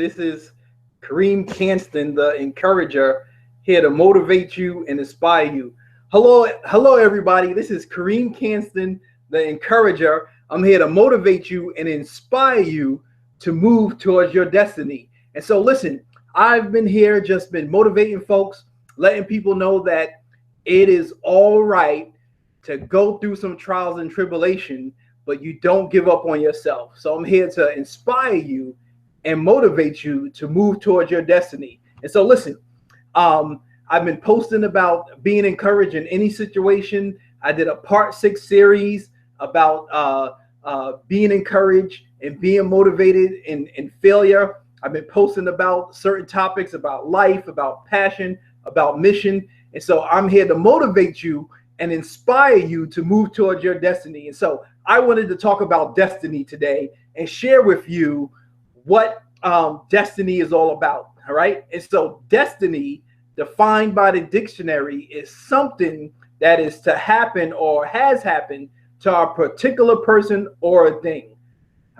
This is Kareem Canston, the encourager, here to motivate you and inspire you. Hello, everybody. This is Kareem Canston, the encourager. I'm here to motivate you and inspire you to move towards your destiny. And so, listen, I've been here, just been motivating folks, letting people know that it is all right to go through some trials and tribulation, but you don't give up on yourself. So I'm here to inspire you and motivate you to move towards your destiny. And so listen, I've been posting about being encouraged in any situation. I did a part 6 series about being encouraged and being motivated in failure. I've been posting about certain topics, about life, about passion, about mission. And so I'm here to motivate you and inspire you to move towards your destiny. And so I wanted to talk about destiny today and share with you what destiny is all about. All right. And so destiny, defined by the dictionary, is something that is to happen or has happened to a particular person or a thing.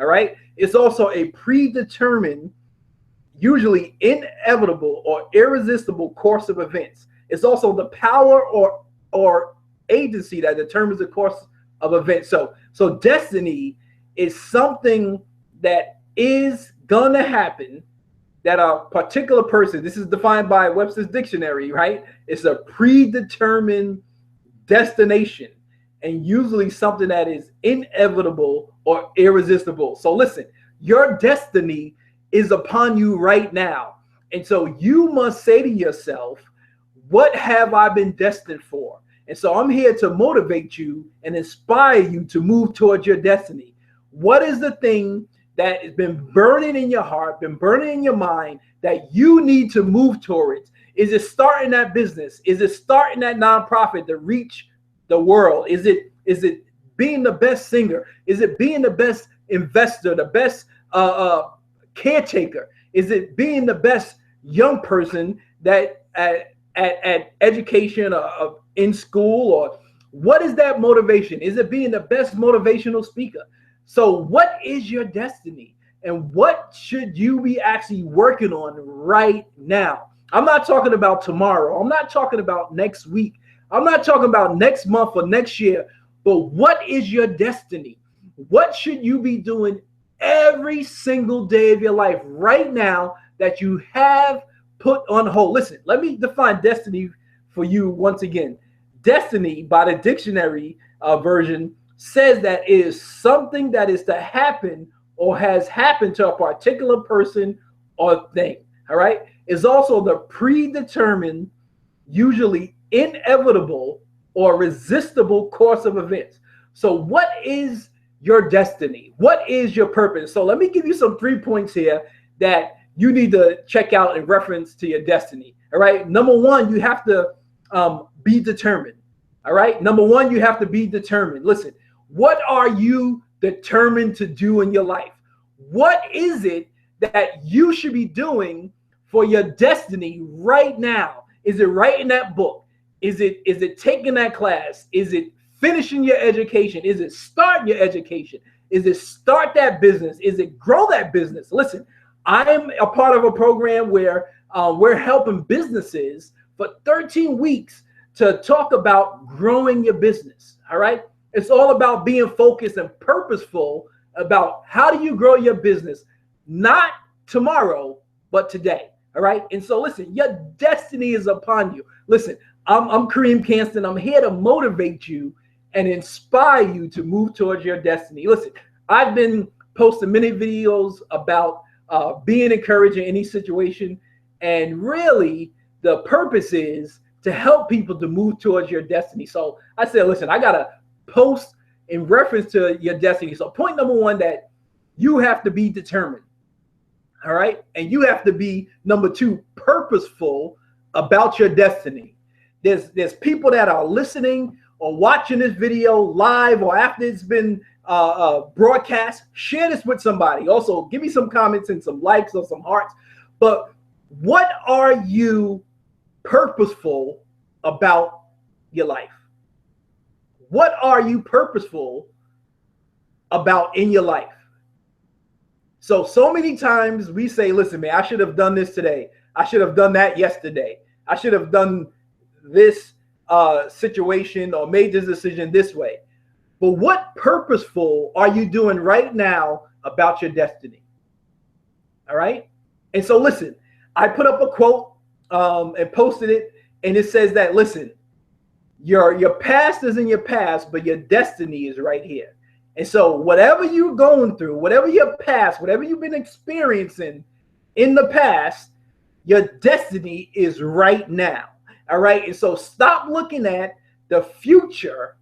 All right. It's also a predetermined, usually inevitable or irresistible course of events. It's also the power or agency that determines the course of events. So destiny is something that is gonna happen, that a particular person, this is defined by Webster's dictionary, right? It's a predetermined destination, and usually something that is inevitable or irresistible. So listen, your destiny is upon you right now. And so you must say to yourself, what have I been destined for? And so I'm here to motivate you and inspire you to move towards your destiny. What is the thing that has been burning in your heart, been burning in your mind, that you need to move towards? Is it starting that business? Is it starting that nonprofit to reach the world? Is it being the best singer? Is it being the best investor, the best caretaker? Is it being the best young person that at education or in school? Or what is that motivation? Is it being the best motivational speaker? So what is your destiny, and what should you be actually working on right now? I'm not talking about tomorrow. I'm not talking about next week. I'm not talking about next month or next year. But what is your destiny? What should you be doing every single day of your life right now that you have put on hold? Listen, let me define destiny for you once again. Destiny, by the dictionary version, says that it is something that is to happen or has happened to a particular person or thing. All right. It's also the predetermined, usually inevitable or resistible course of events. So what is your destiny? What is your purpose? So let me give you some 3 points here that you need to check out in reference to your destiny. All right. Number one, you have to be determined. All right. Number one, you have to be determined. Listen, what are you determined to do in your life? What is it that you should be doing for your destiny right now? Is it writing that book? Is it taking that class? Is it finishing your education? Is it starting your education? Is it start that business? Is it grow that business? Listen, I am a part of a program where we're helping businesses for 13 weeks to talk about growing your business. All right. It's all about being focused and purposeful about how do you grow your business, not tomorrow, but today. All right. And so listen, your destiny is upon you. Listen, I'm Kareem Canston. I'm here to motivate you and inspire you to move towards your destiny. Listen, I've been posting many videos about being encouraged in any situation. And really, the purpose is to help people to move towards your destiny. So I said, listen, I got to post in reference to your destiny. So point number one, that you have to be determined. All right. And you have to be, number two, purposeful about your destiny. There's people that are listening or watching this video live or after it's been broadcast. Share this with somebody. Also, give me some comments and some likes or some hearts. But what are you purposeful about your life? What are you purposeful about in your life? So many times we say, listen, man, I should have done this today. I should have done that yesterday. I should have done this situation or made this decision this way. But what purposeful are you doing right now about your destiny? All right. And so listen, I put up a quote and posted it, and it says that, listen, your past is in your past, but your destiny is right here. And so whatever you're going through, whatever your past, whatever you've been experiencing in the past, your destiny is right now. All right. And so stop looking at the future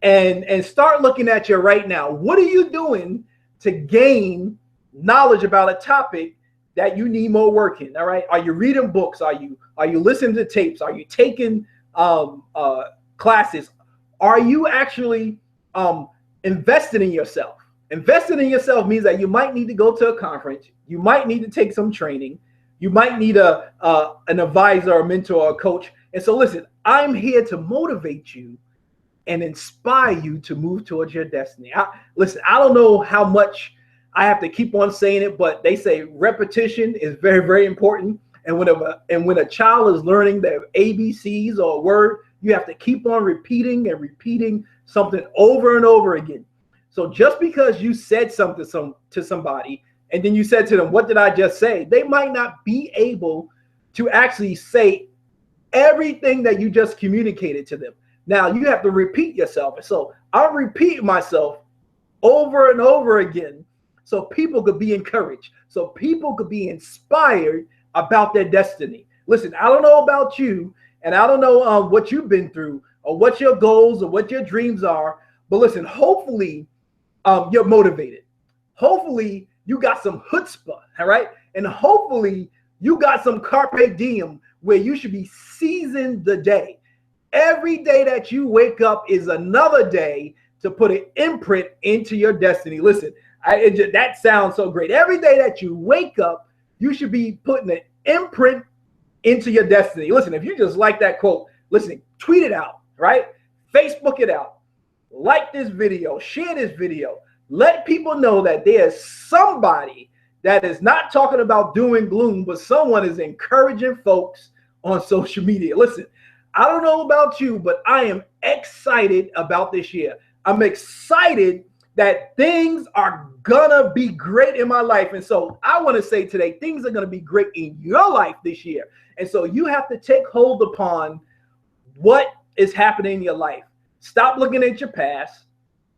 and start looking at your right now. What are you doing to gain knowledge about a topic that you need more work in? All right. Are you reading books? Are you listening to tapes? Are you taking classes? Are you actually invested in yourself? Invested in yourself means that you might need to go to a conference. You might need to take some training. You might need an advisor, a mentor, or a coach. And so listen, I'm here to motivate you and inspire you to move towards your destiny. Listen, I don't know how much I have to keep on saying it, but they say repetition is very, very important. And when a child is learning their ABCs or a word, you have to keep on repeating and repeating something over and over again. So just because you said something to somebody, and then you said to them, what did I just say? They might not be able to actually say everything that you just communicated to them. Now you have to repeat yourself. And so I'm repeating myself over and over again so people could be encouraged, so people could be inspired about their destiny. Listen, I don't know about you, and I don't know what you've been through or what your goals or what your dreams are, but listen, hopefully you're motivated. Hopefully you got some chutzpah, all right? And hopefully you got some carpe diem where you should be seizing the day. Every day that you wake up is another day to put an imprint into your destiny. Listen, that sounds so great. Every day that you wake up, you should be putting an imprint into your destiny. Listen, if you just like that quote, listen, tweet it out, right? Facebook it out. Like this video, share this video. Let people know that there's somebody that is not talking about doom and gloom, but someone is encouraging folks on social media. Listen, I don't know about you, but I am excited about this year. I'm excited that things are gonna be great in my life. And so I want to say today, things are gonna be great in your life this year. And so you have to take hold upon what is happening in your life. Stop looking at your past.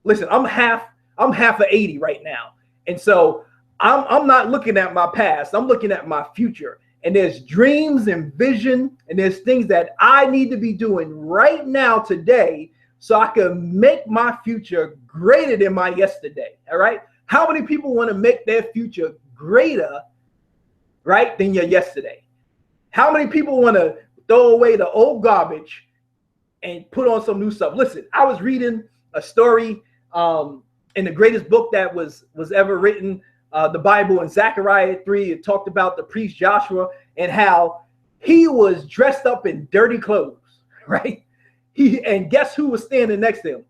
Listen, I'm half of 80 right now. And so I'm not looking at my past. I'm looking at my future. And there's dreams and vision, and there's things that I need to be doing right now today so I can make my future greater than my yesterday. All right. How many people want to make their future greater, right, than your yesterday? How many people want to throw away the old garbage and put on some new stuff? Listen, I was reading a story in the greatest book that was ever written, the Bible, in Zechariah 3. It talked about the priest Joshua and how he was dressed up in dirty clothes, right? And guess who was standing next to him?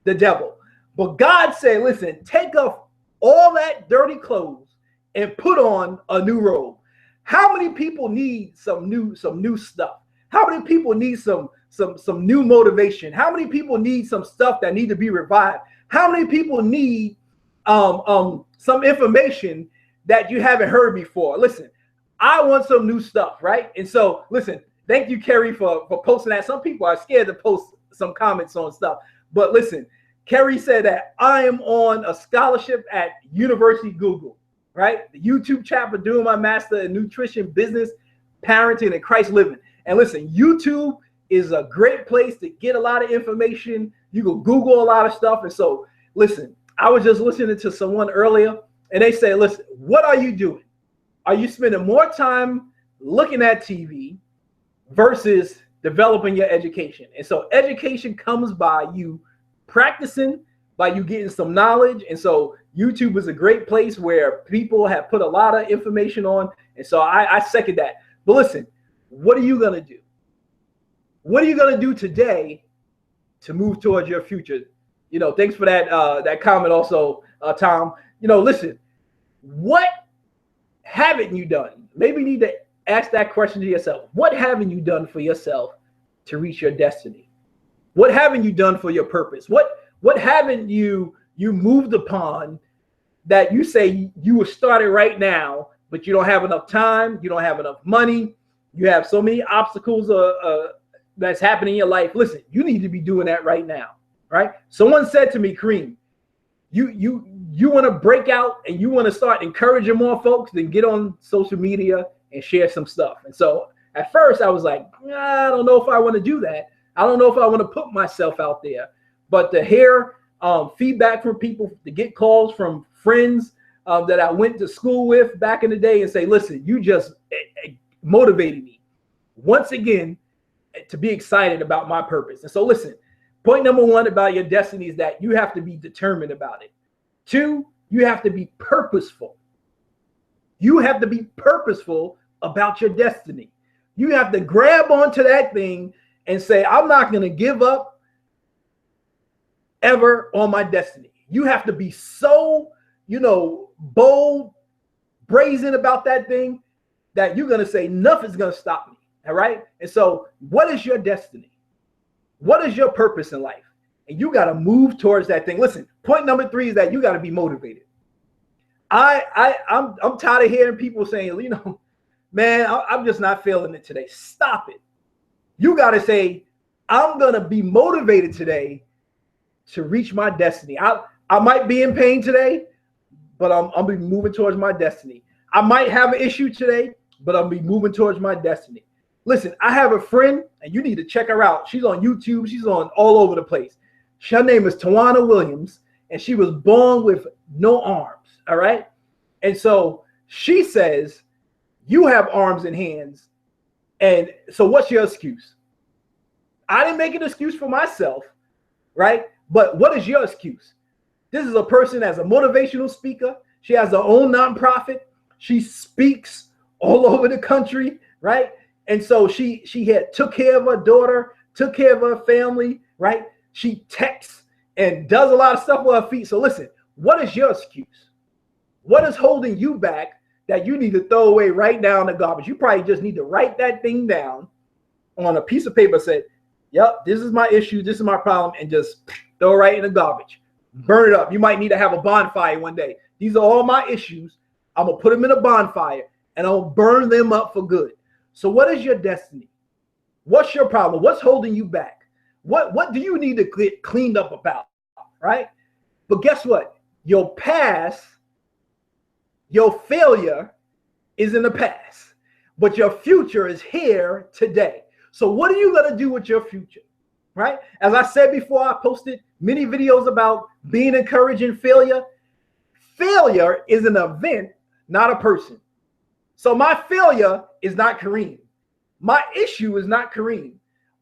The devil. But God said, listen, take off all that dirty clothes and put on a new robe. How many people need some new stuff? How many people need some new motivation? How many people need some stuff that need to be revived? How many people need some information that you haven't heard before? Listen, I want some new stuff, right? And so, listen, thank you, Kerry, for posting that. Some people are scared to post some comments on stuff. But listen, Kerry said that I am on a scholarship at University Google, right? The YouTube chapter doing my master in nutrition, business, parenting, and Christ living. And listen, YouTube is a great place to get a lot of information. You can Google a lot of stuff. And so, listen, I was just listening to someone earlier, and they say, listen, what are you doing? Are you spending more time looking at TV versus developing your education? And so education comes by you practicing, by you getting some knowledge. And so YouTube is a great place where people have put a lot of information on. And so I second that. But listen, what are you going to do? What are you going to do today to move towards your future? You know, thanks for that comment also, Tom. You know, listen, What haven't you done? Maybe you need to ask that question to yourself. What haven't you done for yourself to reach your destiny? What haven't you done for your purpose? What haven't you moved upon that you say you will start it right now, but you don't have enough time, you don't have enough money, you have so many obstacles that's happening in your life. Listen, you need to be doing that right now, right? Someone said to me, Kareem, you want to break out and you want to start encouraging more folks, then get on social media and share some stuff. And so at first I was like, I don't know if I want to do that. I don't know if I want to put myself out there. But to hear feedback from people, to get calls from friends that I went to school with back in the day and say, listen, you just motivated me once again to be excited about my purpose. And so listen, point number one about your destiny is that you have to be determined about it. Two, you have to be purposeful. You have to be purposeful about your destiny. You have to grab onto that thing and say, I'm not going to give up ever on my destiny. You have to be so, bold, brazen about that thing that you're going to say, nothing's going to stop me. All right. And so what is your destiny? What is your purpose in life? And you got to move towards that thing. Listen, point number three is that you got to be motivated. I'm tired of hearing people saying, man, I'm just not feeling it today. Stop it. You got to say, I'm going to be motivated today to reach my destiny. I might be in pain today, but I'm be moving towards my destiny. I might have an issue today, but I'll be moving towards my destiny. Listen, I have a friend, and you need to check her out. She's on YouTube. She's on all over the place. Her name is Tawana Williams, and she was born with no arms, all right? And so she says, you have arms and hands, and so what's your excuse? I didn't make an excuse for myself, right? But what is your excuse? This is a person as a motivational speaker. She has her own nonprofit. She speaks all over the country, right? And so she had took care of her daughter, took care of her family, right? She texts and does a lot of stuff with her feet. So listen, what is your excuse? What is holding you back that you need to throw away right now in the garbage? You probably just need to write that thing down on a piece of paper, say, yep, this is my issue, this is my problem, and just throw it right in the garbage. Burn it up. You might need to have a bonfire one day. These are all my issues. I'm going to put them in a bonfire, and I'll burn them up for good. So what is your destiny? What's your problem? What's holding you back? What do you need to get cleaned up about, right? But guess what? Your past, your failure is in the past, but your future is here today. So what are you going to do with your future, right? As I said before, I posted many videos about being encouraged in failure. Failure is an event, not a person. So my failure is not Kareem. My issue is not Kareem,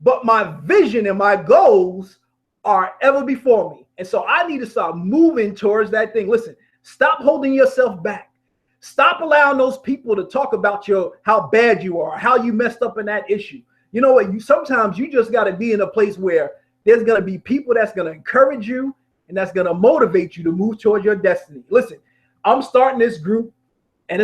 but my vision and my goals are ever before me. And so I need to start moving towards that thing. Listen, stop holding yourself back. Stop allowing those people to talk about how bad you are, how you messed up in that issue. You know what? Sometimes you just got to be in a place where there's going to be people that's going to encourage you and that's going to motivate you to move towards your destiny. Listen, I'm starting this group, and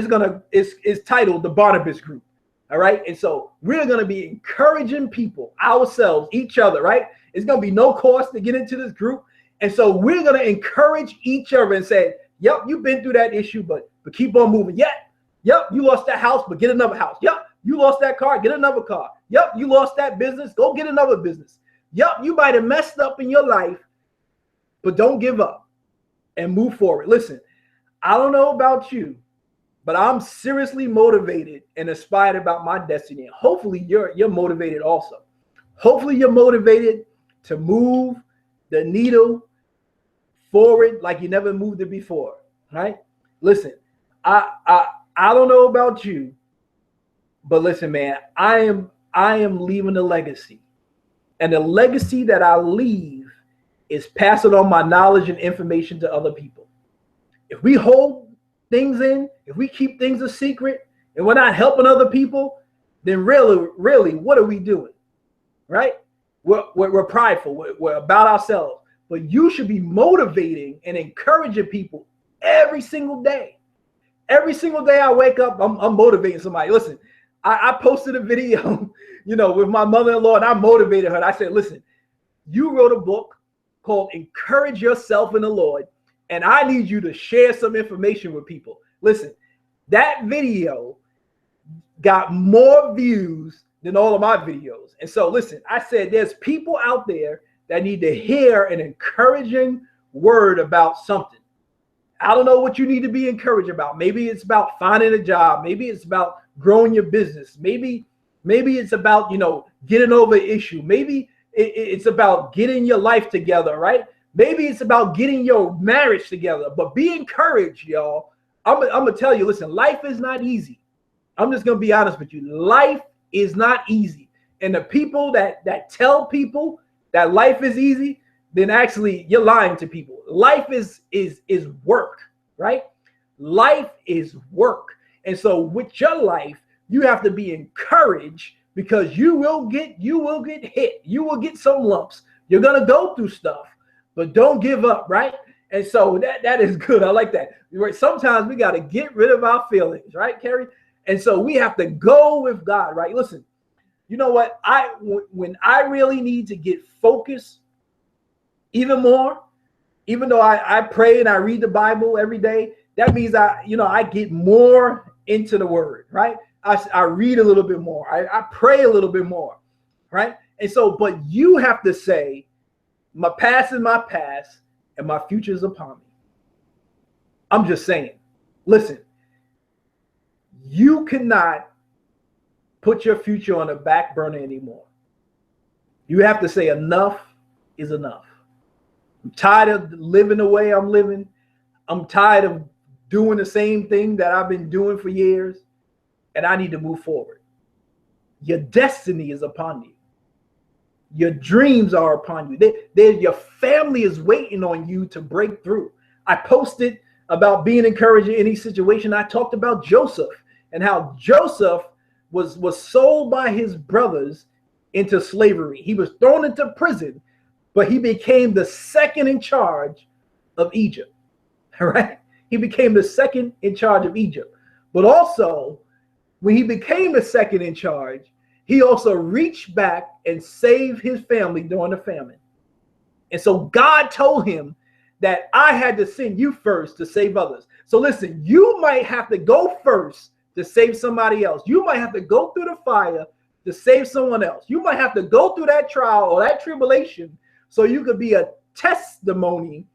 it's titled the Barnabas Group. All right. And so we're going to be encouraging people, ourselves, each other, right? It's going to be no cost to get into this group. And so we're going to encourage each other and say, yep, you've been through that issue, but keep on moving. Yep, you lost that house, but get another house. Yep, you lost that car, get another car. Yep, you lost that business, go get another business. Yep, you might have messed up in your life, but don't give up and move forward. Listen, I don't know about you, but I'm seriously motivated and inspired about my destiny. And hopefully you're motivated also. Hopefully you're motivated to move the needle forward like you never moved it before, right? Listen, I don't know about you, but listen, man, I am leaving a legacy. And the legacy that I leave is passing on my knowledge and information to other people. If we hold things in, if we keep things a secret, and we're not helping other people, then really, what are we doing? Right? We're prideful. We're about ourselves. But you should be motivating and encouraging people every single day. Every single day I wake up, I'm motivating somebody. Listen, I posted a video, with my mother-in-law, and I motivated her. And I said, listen, you wrote a book called Encourage Yourself in the Lord, and I need you to share some information with people. Listen, that video got more views than all of my videos. And so listen, I said there's people out there that need to hear an encouraging word about something. I don't know what you need to be encouraged about. Maybe it's about finding a job. Maybe it's about growing your business. Maybe it's about, getting over an issue. Maybe it's about getting your life together, right? Maybe it's about getting your marriage together. But be encouraged, y'all. I'm going to tell you, listen, life is not easy. I'm just going to be honest with you. Life is not easy. And the people that tell people that life is easy, then actually you're lying to people. Life is work, right? Life is work. And so with your life, you have to be encouraged, because you will get hit. You will get some lumps. You're going to go through stuff, but don't give up, right? And so that is good. I like that. Sometimes we got to get rid of our feelings, right, Carrie? And so we have to go with God, right? Listen, you know what? When I really need to get focused even more, even though I pray and I read the Bible every day, that means I get more into the word, right? I read a little bit more. I pray a little bit more, right? And so, but you have to say, my past is my past and my future is upon me. I'm just saying, listen, you cannot put your future on the back burner anymore. You have to say enough is enough. I'm tired of living the way I'm living. I'm tired of doing the same thing that I've been doing for years, and I need to move forward. Your destiny is upon you. Your dreams are upon you. Your family is waiting on you to break through. I posted about being encouraged in any situation. I talked about Joseph and how Joseph was sold by his brothers into slavery. He was thrown into prison, but he became the second in charge of Egypt. All right? He became the second in charge of Egypt. But also, when he became the second in charge, he also reached back and saved his family during the famine. And so God told him that I had to send you first to save others. So listen, you might have to go first to save somebody else. You might have to go through the fire to save someone else. You might have to go through that trial or that tribulation so you could be a testimony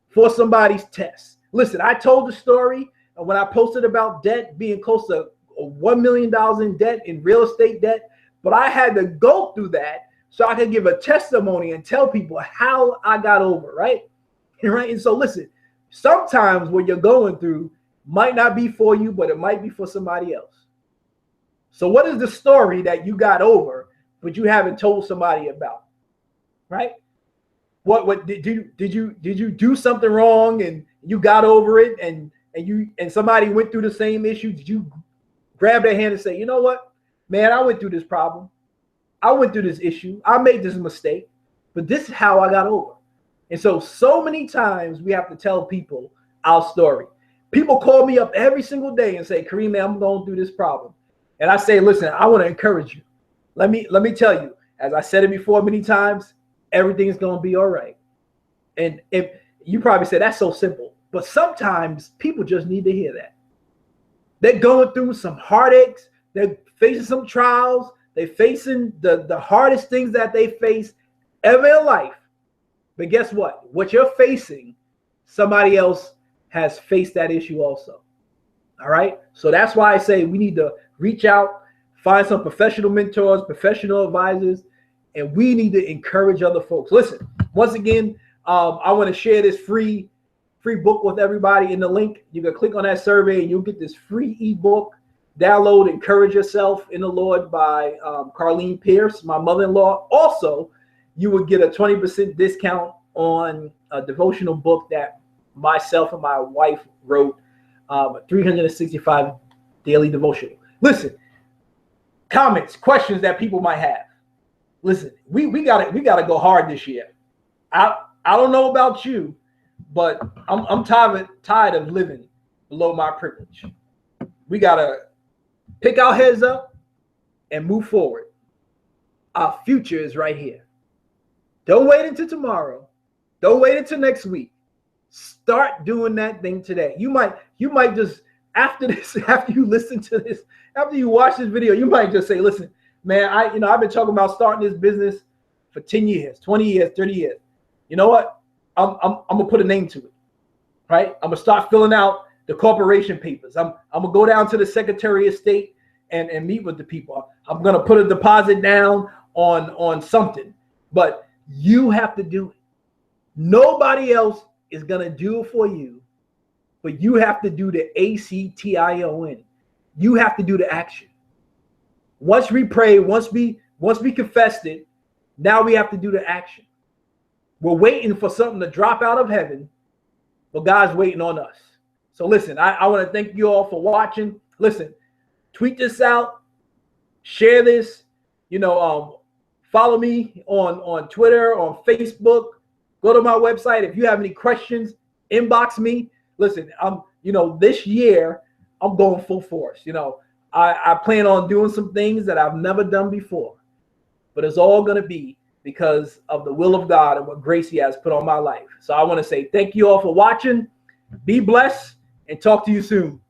for somebody's test. Listen, I told the story when I posted about debt, being close to $1 million in debt, in real estate debt, but I had to go through that so I could give a testimony and tell people how I got over, right? Right? And so listen, sometimes what you're going through might not be for you, but it might be for somebody else. So what is the story that you got over, but you haven't told somebody about, right? What did you do something wrong and you got over it, and somebody went through the same issue? Did you grab their hand and say, you know what, man, I went through this problem. I went through this issue. I made this mistake, but this is how I got over. And so many times we have to tell people our story. People call me up every single day and say, Kareem, man, I'm going through this problem. And I say, listen, I want to encourage you. Let me tell you, as I said it before many times, everything's going to be all right. And if you probably say that's so simple, but sometimes people just need to hear that. They're going through some heartaches. They're facing some trials. They're facing the hardest things that they face ever in life. But guess what? What you're facing, somebody else has faced that issue also. All right? So that's why I say we need to reach out, find some professional mentors, professional advisors, and we need to encourage other folks. Listen, once again, I want to share this free book with everybody in the link. You can click on that survey and you'll get this free ebook. Download Encourage Yourself in the Lord by Carlene Pierce, my mother-in-law. Also, you will get a 20% discount on a devotional book that myself and my wife wrote, 365 daily devotional. Listen, comments, questions that people might have. Listen, we gotta go hard this year. I don't know about you, but I'm tired of living below my privilege. We got to pick our heads up and move forward. Our future is right here. Don't wait until tomorrow. Don't wait until next week. Start doing that thing today. You might just, after this, after you listen to this, after you watch this video, you might just say, listen, man, I've been talking about starting this business for 10 years, 20 years, 30 years. You know what? I'm gonna put a name to it. Right? I'm gonna start filling out the corporation papers. I'm gonna go down to the Secretary of State and meet with the people. I'm gonna put a deposit down on something. But you have to do it. Nobody else is gonna do it for you, but you have to do the ACTION. You have to do the action. Once we pray, once we confessed it, now we have to do the action. We're waiting for something to drop out of heaven, but God's waiting on us. So listen, I want to thank you all for watching. Listen, tweet this out, share this, follow me on Twitter, on Facebook. Go to my website. If you have any questions, inbox me. Listen, this year I'm going full force. I plan on doing some things that I've never done before, but it's all going to be because of the will of God and what grace he has put on my life. So I want to say thank you all for watching. Be blessed and talk to you soon.